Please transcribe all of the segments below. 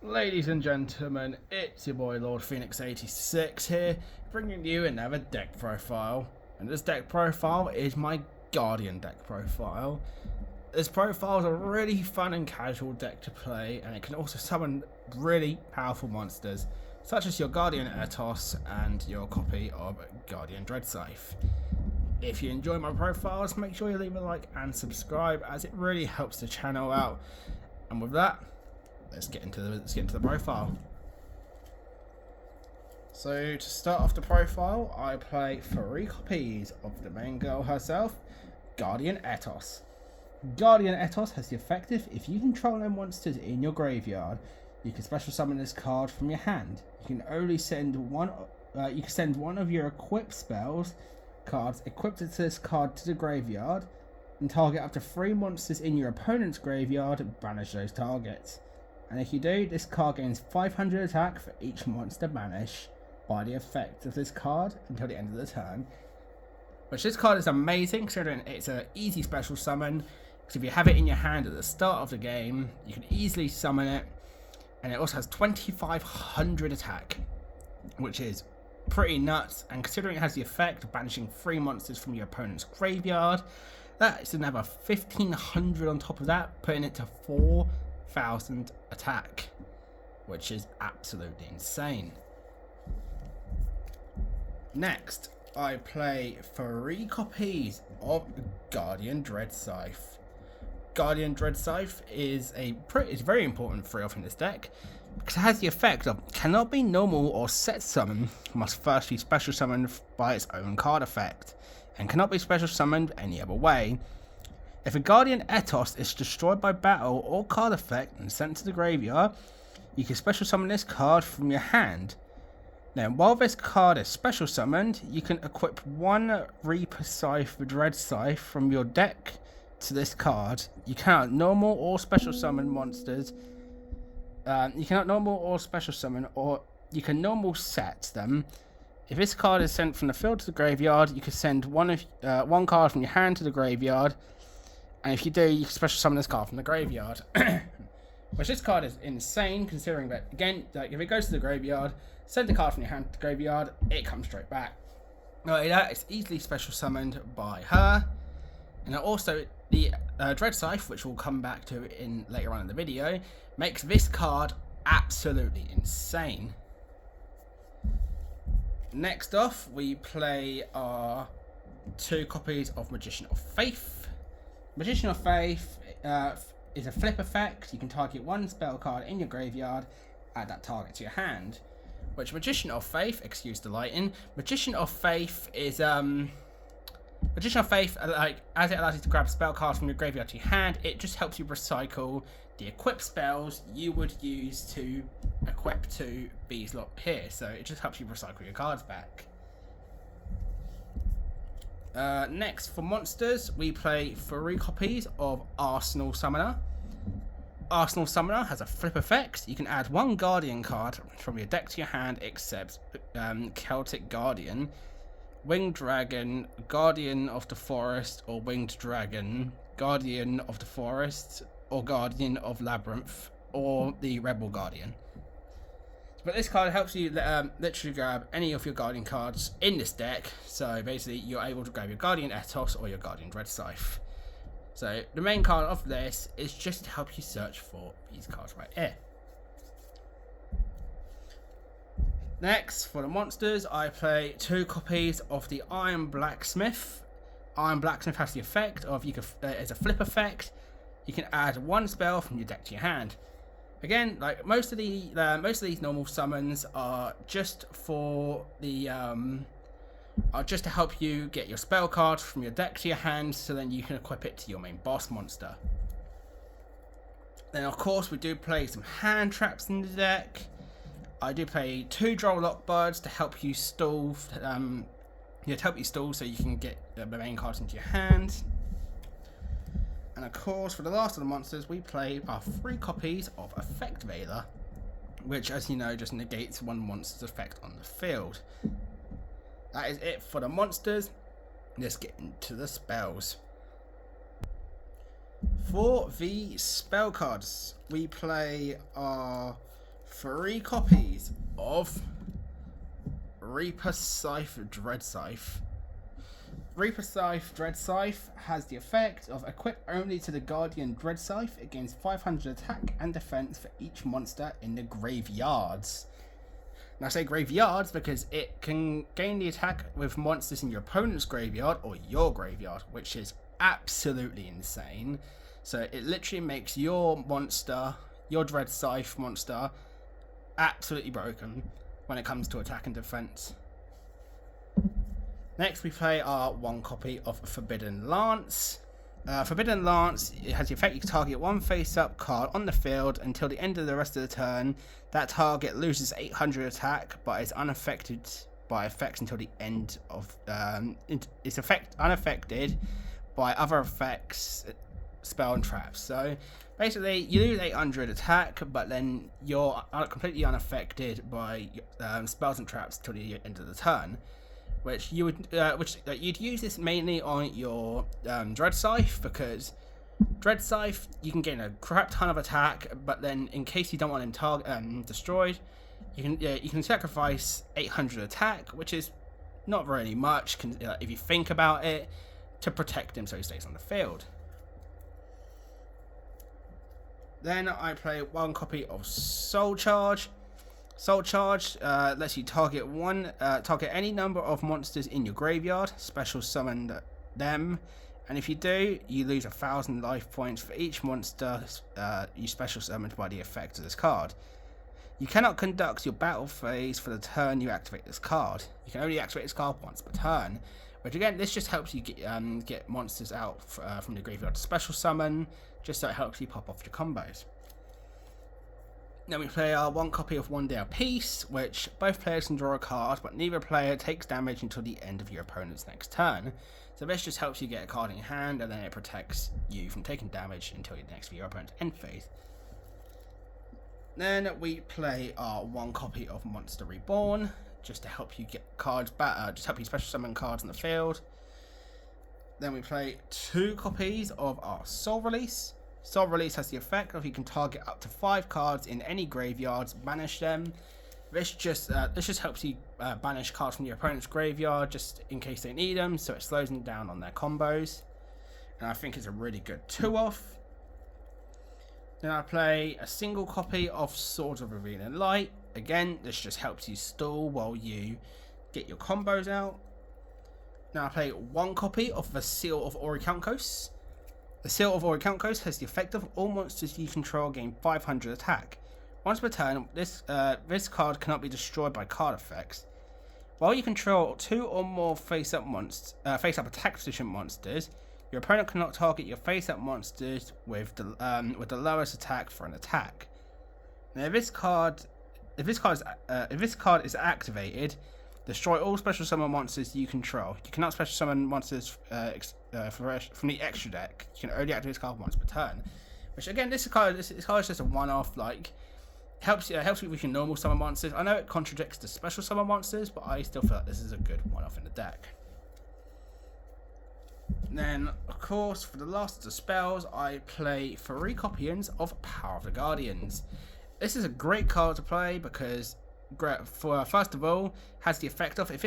Ladies and gentlemen, it's your boy Lord Phoenix 86 here, bringing you another deck profile. And this deck profile is my Guardian deck profile. This profile is a really fun and casual deck to play, and it can also summon really powerful monsters, such as your Guardian Etos and your copy of Guardian Dreadscythe. If you enjoy my profiles, make sure you leave a like and subscribe, as it really helps the channel out. And with that, let's get into the profile. So to start off the profile, I play 3 copies of the main girl herself, Guardian Etos. Guardian Etos has the effect if you control no monsters in your graveyard, you can special summon this card from your hand. You can only send one. You can send one of your equipped spells cards equipped to this card to the graveyard, and target up to 3 monsters in your opponent's graveyard and banish those targets. And if you do, this card gains 500 attack for each monster banished by the effect of this card until the end of the turn. Which this card is amazing, considering it's an easy special summon. Because if you have it in your hand at the start of the game, you can easily summon it. And it also has 2500 attack, which is pretty nuts. And considering it has the effect of banishing 3 monsters from your opponent's graveyard, that is another 1500 on top of that, putting it to 4000 attack, which is absolutely insane. Next, I play 3 copies of Guardian Dreadscythe. Guardian Dreadscythe is it's very important for in this deck, because it has the effect of cannot be normal or set summon, must first be special summoned by its own card effect, and cannot be special summoned any other way. If a Guardian Etos is destroyed by battle or card effect and sent to the graveyard, you can special summon this card from your hand. Now, while this card is special summoned, you can equip 1 Reaper Scythe Dreadscythe from your deck to this card. You cannot normal or special summon monsters. You cannot normal or special summon, or you can normal set them. If this card is sent from the field to the graveyard, you can send one card from your hand to the graveyard. And if you do, you can special summon this card from the graveyard. Which this card is insane, considering that, again, like if it goes to the graveyard, send the card from your hand to the graveyard, it comes straight back. Not only that, it's easily special summoned by her. And also, the Dreadscythe, which we'll come back to later on in the video, makes this card absolutely insane. Next off, we play our 2 copies of Magician of Faith. Magician of Faith is a flip effect. You can target 1 spell card in your graveyard, add that target to your hand. Which Magician of Faith, excuse the lighting, Magician of Faith is Magician of Faith, as it allows you to grab spell cards from your graveyard to your hand, it just helps you recycle the equipped spells you would use to equip to these lot here. So it just helps you recycle your cards back. Next, for monsters, we play 3 copies of Arsenal Summoner. Arsenal Summoner has a flip effect. You can add 1 Guardian card from your deck to your hand, except Celtic Guardian, Winged Dragon, Guardian of the Forest, or Winged Dragon, Guardian of the Forest, or Guardian of Labyrinth, or the Rebel Guardian. But this card helps you literally grab any of your Guardian cards in this deck. So basically, you're able to grab your Guardian Etos or your Guardian Dreadscythe. So the main card of this is just to help you search for these cards right here. Next, for the monsters, I play 2 copies of the Iron Blacksmith. Iron Blacksmith has the effect of it's a flip effect. You can add 1 spell from your deck to your hand. Again, like most of these normal summons are just for the just to help you get your spell card from your deck to your hand, so then you can equip it to your main boss monster. Then, of course, we do play some hand traps in the deck. I do play 2 Droll Lockbirds to help you stall, so you can get the main cards into your hand. And of course, for the last of the monsters, we play our 3 copies of Effect Veiler, which, as you know, just negates 1 monster's effect on the field. That is it for the monsters. Let's get into the spells. For the spell cards, we play our 3 copies of Reaper Scythe Dread Scythe. Reaper Scythe Dread Scythe has the effect of equip only to the Guardian Dread Scythe against 500 attack and defense for each monster in the graveyards. Now I say graveyards because it can gain the attack with monsters in your opponent's graveyard or your graveyard, which is absolutely insane. So it literally makes your monster, your Dread Scythe monster, absolutely broken when it comes to attack and defense. Next we play our 1 copy of Forbidden Lance. Forbidden Lance, it has the effect you can target 1 face-up card on the field until the end of the rest of the turn. That target loses 800 attack, but is unaffected by effects until the end of... it's unaffected by other effects, spell and traps. So basically, you lose 800 attack, but then you're completely unaffected by spells and traps till the end of the turn. Which you would, you'd use this mainly on your Dread Scythe, because Dread Scythe you can gain a crap ton of attack, but then in case you don't want him destroyed, you can sacrifice 800 attack, which is not really much if you think about it, to protect him so he stays on the field. Then I play 1 copy of Soul Charge. Soul Charge lets you target any number of monsters in your graveyard, special summon them, and if you do, you lose 1,000 life points for each monster you special summoned by the effect of this card. You cannot conduct your battle phase for the turn you activate this card. You can only activate this card once per turn, which again, this just helps you get monsters out from the graveyard to special summon, just so it helps you pop off your combos. Then we play our 1 copy of One Day of Peace, which both players can draw a card, but neither player takes damage until the end of your opponent's next turn. So this just helps you get a card in your hand, and then it protects you from taking damage until your next your opponent's end phase. Then we play our 1 copy of Monster Reborn, just to help you get cards back, just help you special summon cards on the field. Then we play 2 copies of our Soul Release. Soul Release has the effect of you can target up to 5 cards in any graveyards, banish them. This just helps you banish cards from your opponent's graveyard just in case they need them, so it slows them down on their combos. And I think it's a really good 2-off. Then I play a single copy of Swords of Revealing Light. Again, this just helps you stall while you get your combos out. Now I play 1 copy of the Seal of Orichalcos. The Seal of Orichalcos has the effect of all monsters you control gain 500 attack. Once per turn, this card cannot be destroyed by card effects. While you control 2 or more face-up attack position monsters, your opponent cannot target your face-up monsters with the lowest attack for an attack. Now, if this card is activated, destroy all special summon monsters you control. You cannot special summon monsters from the extra deck. You can only activate this card once per turn. Which again, this card is just a one-off. Like helps you with your normal summon monsters. I know it contradicts the special summon monsters, but I still feel like this is a good one-off in the deck. Then, of course, for the last of the spells, I play 3 copies of Power of the Guardians. This is a great card to play because, first of all, has the effect of if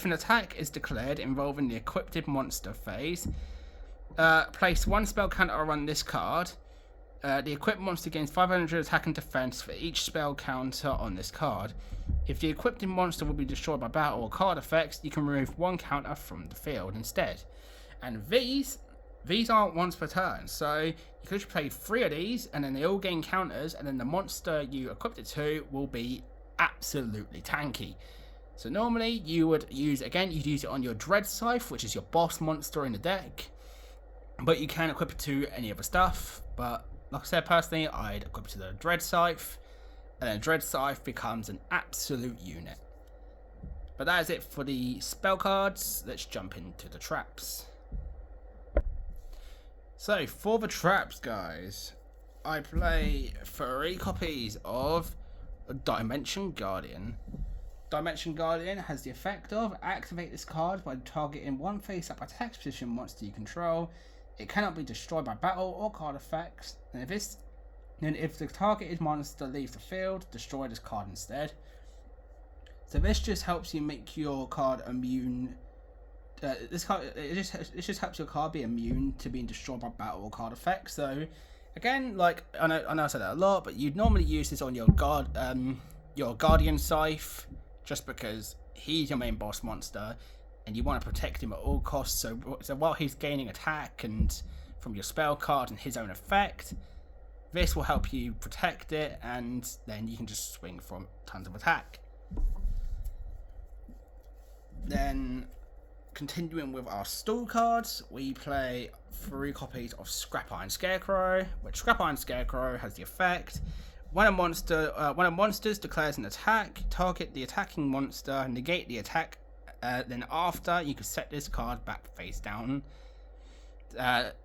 an attack is declared involving the equipped monster phase, place 1 spell counter on this card. The equipped monster gains 500 attack and defense for each spell counter on this card. If the equipped monster will be destroyed by battle or card effects, you can remove 1 counter from the field instead. And these aren't once per turn, so you could play 3 of these, and then they all gain counters, and then the monster you equipped it to will be absolutely tanky. So normally you'd use it on your Dread Scythe, which is your boss monster in the deck, but you can equip it to any other stuff. But like I said, personally, I'd equip it to the Dread Scythe, and then Dread Scythe becomes an absolute unit. But that is it for the spell cards. Let's jump into the traps. So for the traps, guys, I play 3 copies of Dimension Guardian. Dimension Guardian has the effect of activate this card by targeting 1 face-up attack position monster you control. It cannot be destroyed by battle or card effects, and if Then if the targeted monster leaves the field, destroy this card instead. So this just helps you make your card immune. This just helps your card be immune to being destroyed by battle or card effects. So again, like I know I said that a lot, but you'd normally use this on your Guardian Scythe, just because he's your main boss monster, and you want to protect him at all costs. So while he's gaining attack and from your spell card and his own effect, this will help you protect it, and then you can just swing from tons of attack. Then, continuing with our stall cards, we play 3 copies of Scrap Iron Scarecrow, which Scrap Iron Scarecrow has the effect: when a monster declares an attack, target the attacking monster, negate the attack. Then after, you can set this card back face down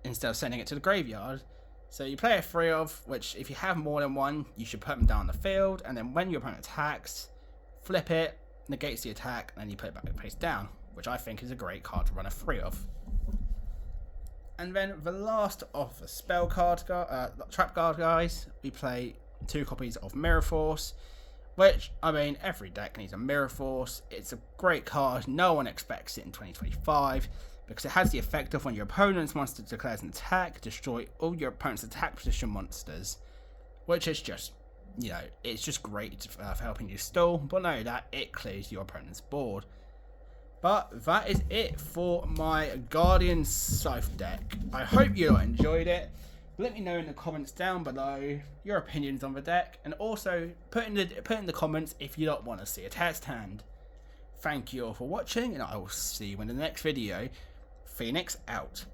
instead of sending it to the graveyard. So you play a 3 of, which if you have more than one, you should put them down the field, and then when your opponent attacks, flip it, negates the attack, and then you put it back face down, which I think is a great card to run a 3 of. And then the last of the spell card, trap card guys, we play 2 copies of Mirror Force, which, I mean, every deck needs a Mirror Force. It's a great card, no one expects it in 2025, because it has the effect of when your opponent's monster declares an attack, destroy all your opponent's attack position monsters, which is just, you know, it's just great for helping you stall, but not only that, it clears your opponent's board. But that is it for my Guardian Scythe deck. I hope you enjoyed it. Let me know in the comments down below your opinions on the deck, and also put in the comments if you don't want to see a test hand. Thank you all for watching, and I will see you in the next video. Phoenix out.